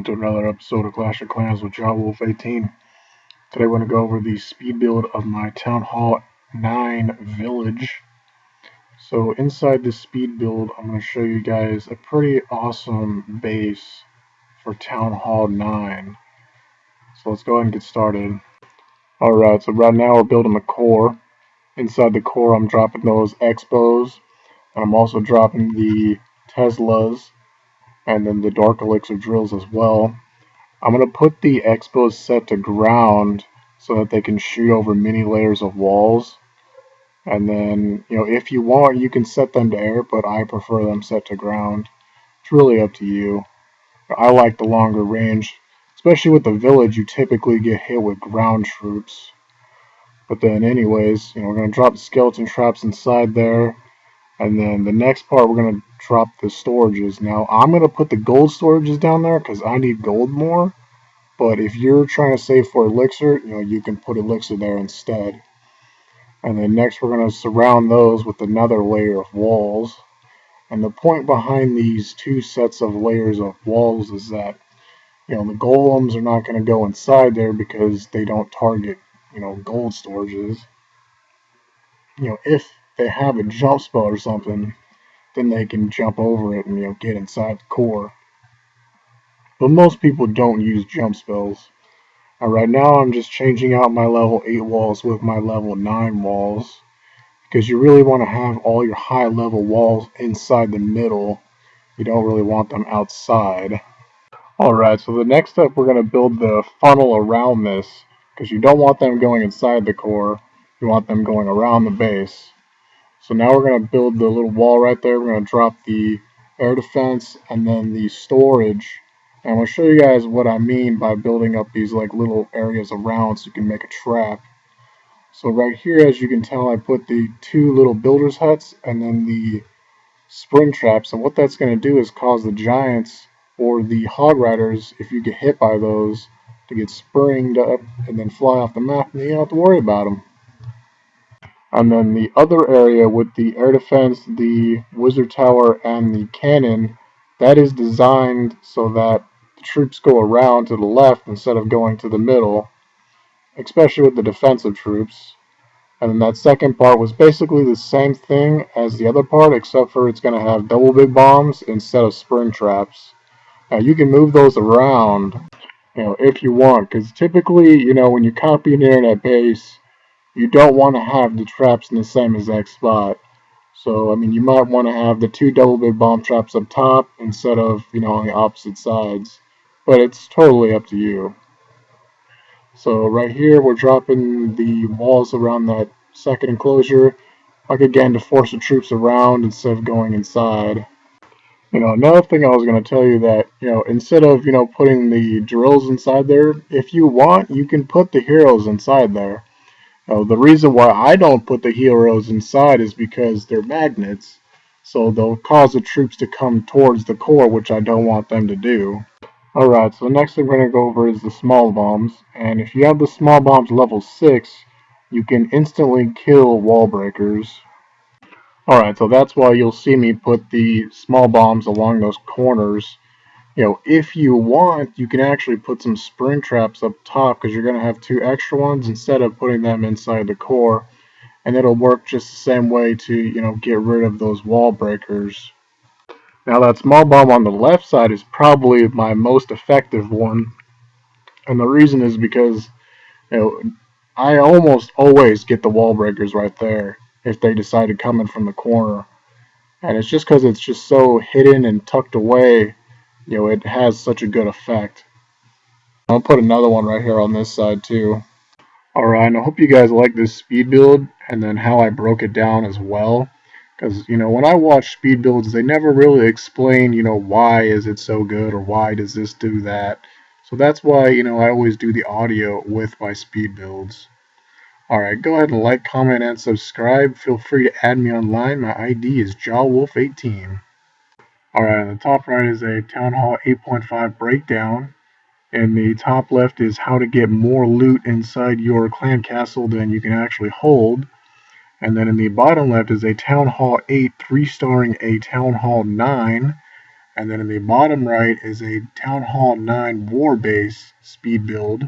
to another episode of Clash of Clans with JawWolf18. Today we're going to go over the speed build of my Town Hall 9 village. So inside this speed build, I'm going to show you guys a pretty awesome base for Town Hall 9. So let's go ahead and get started. Alright, so right now we're building the core. Inside the core I'm dropping those Expos, and I'm also dropping the Teslas, and then the Dark Elixir drills as well. I'm going to put the Expos set to ground so that they can shoot over many layers of walls. And then, if you want, you can set them to air, but I prefer them set to ground. It's really up to you. I like the longer range. Especially with the village, you typically get hit with ground troops. But then anyways, we're going to drop the skeleton traps inside there. And then the next part, we're going to drop the storages. Now, I'm going to put the gold storages down there because I need gold more. But if you're trying to save for elixir, you can put elixir there instead. And then next, we're going to surround those with another layer of walls. And the point behind these two sets of layers of walls is that, the golems are not going to go inside there because they don't target, gold storages. If they have a jump spell or something, then they can jump over it and get inside the core. But most people don't use jump spells. And right now I'm just changing out my level 8 walls with my level 9 walls, because you really want to have all your high level walls inside the middle. You don't really want them outside. Alright, so the next step, we're going to build the funnel around this, because you don't want them going inside the core. You want them going around the base. So now we're going to build the little wall right there. We're going to drop the air defense and then the storage. And I'm going to show you guys what I mean by building up these little areas around so you can make a trap. So right here, as you can tell, I put the two little builder's huts and then the spring traps. And what that's going to do is cause the giants or the hog riders, if you get hit by those, to get springed up and then fly off the map, and you don't have to worry about them. And then the other area with the air defense, the wizard tower, and the cannon, that is designed so that the troops go around to the left instead of going to the middle, especially with the defensive troops. And then that second part was basically the same thing as the other part, except for it's going to have double big bombs instead of spring traps. Now you can move those around, if you want, because typically, when you copy an internet base, you don't want to have the traps in the same exact spot. So, you might want to have the two double big bomb traps up top instead of, on the opposite sides. But it's totally up to you. So right here, we're dropping the walls around that second enclosure, again, to force the troops around instead of going inside. Another thing I was going to tell you that, instead of, putting the drills inside there, if you want, you can put the heroes inside there. The reason why I don't put the heroes inside is because they're magnets, so they'll cause the troops to come towards the core, which I don't want them to do. Alright, so the next thing we're going to go over is the small bombs, and if you have the small bombs level 6, you can instantly kill wall breakers. Alright, so that's why you'll see me put the small bombs along those corners. If you want, you can actually put some spring traps up top, because you're going to have two extra ones instead of putting them inside the core. And it'll work just the same way to, get rid of those wall breakers. Now that small bomb on the left side is probably my most effective one. And the reason is because, I almost always get the wall breakers right there if they decide to come in from the corner. And it's just because it's just so hidden and tucked away, it has such a good effect. I'll put another one right here on this side too. Alright, I hope you guys like this speed build and then how I broke it down as well. Because, when I watch speed builds, they never really explain, why is it so good or why does this do that. So that's why, I always do the audio with my speed builds. Alright, go ahead and like, comment, and subscribe. Feel free to add me online. My ID is JawWolf18. Alright, on the top right is a Town Hall 8.5 breakdown. In the top left is how to get more loot inside your clan castle than you can actually hold. And then in the bottom left is a Town Hall 8 3-starring a Town Hall 9. And then in the bottom right is a Town Hall 9 War Base speed build.